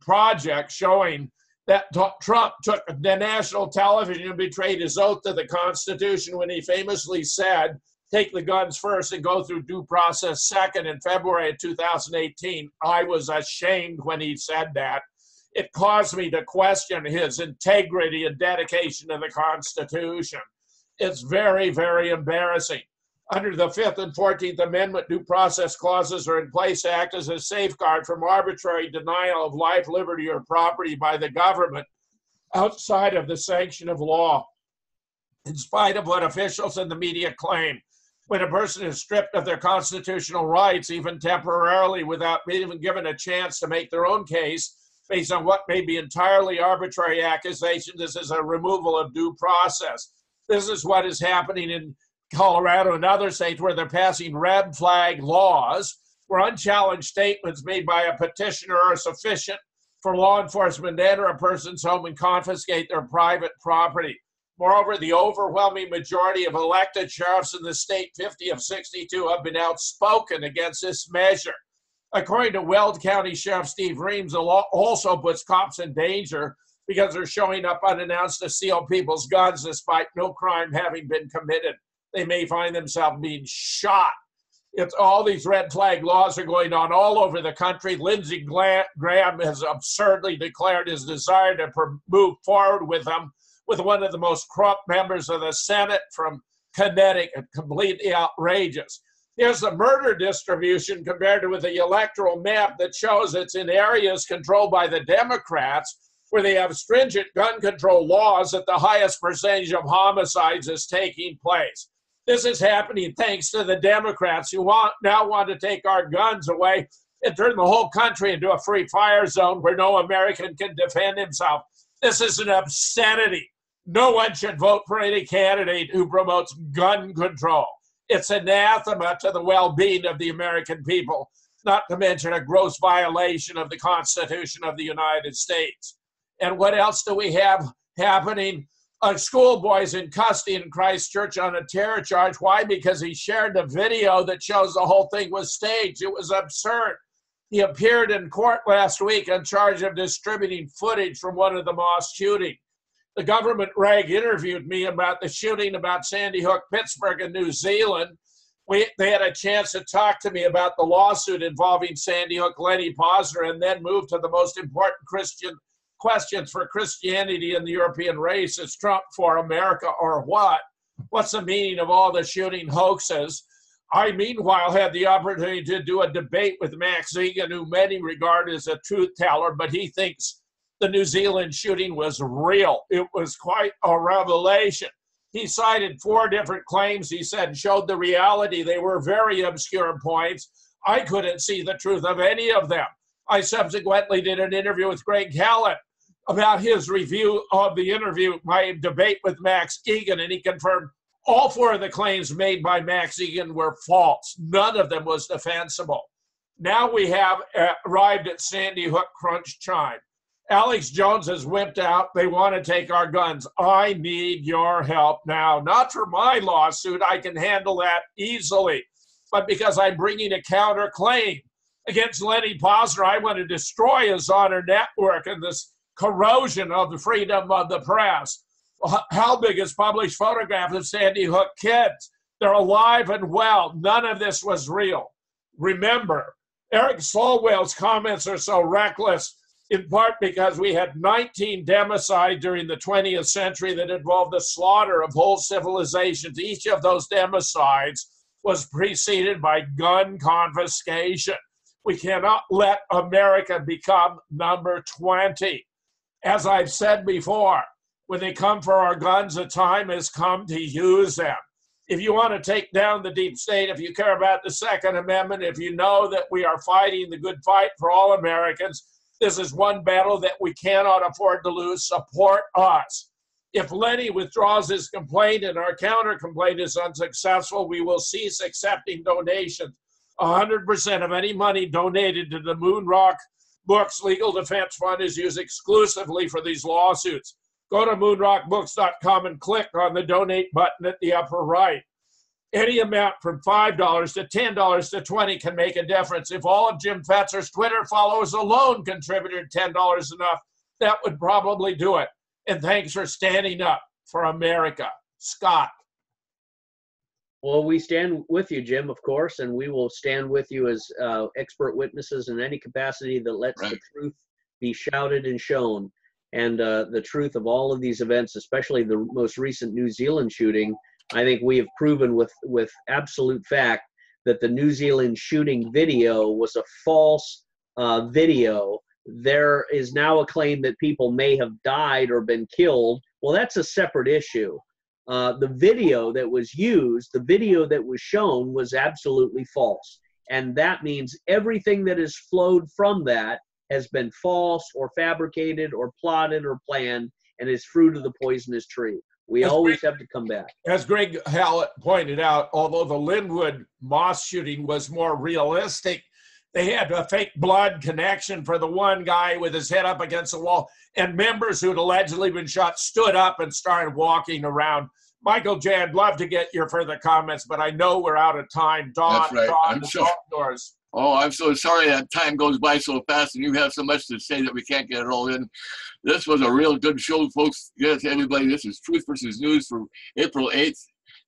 project showing that Trump took the national television and betrayed his oath to the Constitution when he famously said, take the guns first and go through due process second in February of 2018. I was ashamed when he said that. It caused me to question his integrity and dedication to the Constitution. It's very, very embarrassing. Under the 5th and 14th Amendment, due process clauses are in place to act as a safeguard from arbitrary denial of life, liberty, or property by the government outside of the sanction of law. In spite of what officials and the media claim, when a person is stripped of their constitutional rights, even temporarily, without being even given a chance to make their own case, based on what may be entirely arbitrary accusations, this is a removal of due process. This is what is happening in Colorado and other states where they're passing red flag laws where unchallenged statements made by a petitioner are sufficient for law enforcement to enter a person's home and confiscate their private property. Moreover, the overwhelming majority of elected sheriffs in the state, 50 of 62, have been outspoken against this measure. According to Weld County Sheriff Steve Reams, the law also puts cops in danger because they're showing up unannounced to steal people's guns despite no crime having been committed. They may find themselves being shot. It's all these red flag laws are going on all over the country. Lindsey Graham has absurdly declared his desire to move forward with them, with one of the most corrupt members of the Senate from Connecticut. Completely outrageous. Here's the murder distribution compared with the electoral map that shows it's in areas controlled by the Democrats where they have stringent gun control laws that the highest percentage of homicides is taking place. This is happening thanks to the Democrats who now want to take our guns away and turn the whole country into a free fire zone where no American can defend himself. This is an obscenity. No one should vote for any candidate who promotes gun control. It's anathema to the well-being of the American people, not to mention a gross violation of the Constitution of the United States. And what else do we have happening? A schoolboy's in custody in Christchurch on a terror charge. Why? Because he shared a video that shows the whole thing was staged. It was absurd. He appeared in court last week on charge of distributing footage from one of the mosque shootings. The government rag interviewed me about the shooting about Sandy Hook, Pittsburgh, and New Zealand. They had a chance to talk to me about the lawsuit involving Sandy Hook, Lenny Pozner, and then moved to the most important Christian questions for Christianity and the European race. Is Trump for America or what? What's the meaning of all the shooting hoaxes? I, meanwhile, had the opportunity to do a debate with Max Egan, who many regard as a truth teller, but he thinks the New Zealand shooting was real. It was quite a revelation. He cited 4 different claims, he said, showed the reality. They were very obscure points. I couldn't see the truth of any of them. I subsequently did an interview with Greg Hallett about his review of the interview, my debate with Max Egan, and he confirmed all 4 of the claims made by Max Egan were false. None of them was defensible. Now we have arrived at Sandy Hook crunch time. Alex Jones has whipped out, they want to take our guns. I need your help now. Not for my lawsuit, I can handle that easily, but because I'm bringing a counterclaim against Lenny Pozner. I want to destroy his honor network and this corrosion of the freedom of the press. Halbig has published photographs of Sandy Hook kids. They're alive and well. None of this was real. Remember, Eric Swalwell's comments are so reckless in part because we had 19 democides during the 20th century that involved the slaughter of whole civilizations. Each of those democides was preceded by gun confiscation. We cannot let America become number 20. As I've said before, when they come for our guns, the time has come to use them. If you want to take down the deep state, if you care about the Second Amendment, if you know that we are fighting the good fight for all Americans, this is one battle that we cannot afford to lose. Support us. If Lenny withdraws his complaint and our counter-complaint is unsuccessful, we will cease accepting donations. 100% of any money donated to the Moonrock Books Legal Defense Fund is used exclusively for these lawsuits. Go to moonrockbooks.com and click on the donate button at the upper right. Any amount from $5 to $10 to $20 can make a difference. If all of Jim Fetzer's Twitter followers alone contributed $10 enough, that would probably do it. And thanks for standing up for America. Scott. Well, we stand with you, Jim, of course, and we will stand with you as expert witnesses in any capacity that lets the truth be shouted and shown. And the truth of all of these events, especially the most recent New Zealand shooting, I think we have proven with absolute fact that the New Zealand shooting video was a false video. There is now a claim that people may have died or been killed. Well, that's a separate issue. The video that was used, the video that was shown was absolutely false. And that means everything that has flowed from that has been false or fabricated or plotted or planned and is fruit of the poisonous tree. We always have to come back. As Greg Hallett pointed out, although the Linwood mosque shooting was more realistic, they had a fake blood connection for the one guy with his head up against the wall, and members who'd allegedly been shot stood up and started walking around. Michael J., I'd love to get your further comments, but I know we're out of time. Don, that's right. Don, the floor is yours. Oh, I'm so sorry that time goes by so fast and you have so much to say that we can't get it all in. This was a real good show, folks. Yes, everybody, this is Truth versus News for April 8th.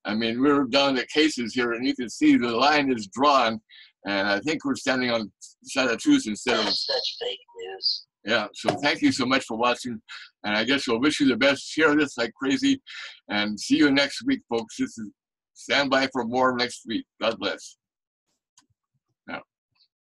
I mean, we're down to cases here and you can see the line is drawn. And I think we're standing on the side of truth instead of such fake news. Yeah, so thank you so much for watching. And I guess we'll wish you the best. Share this like crazy. And see you next week, folks. Stand by for more next week. God bless.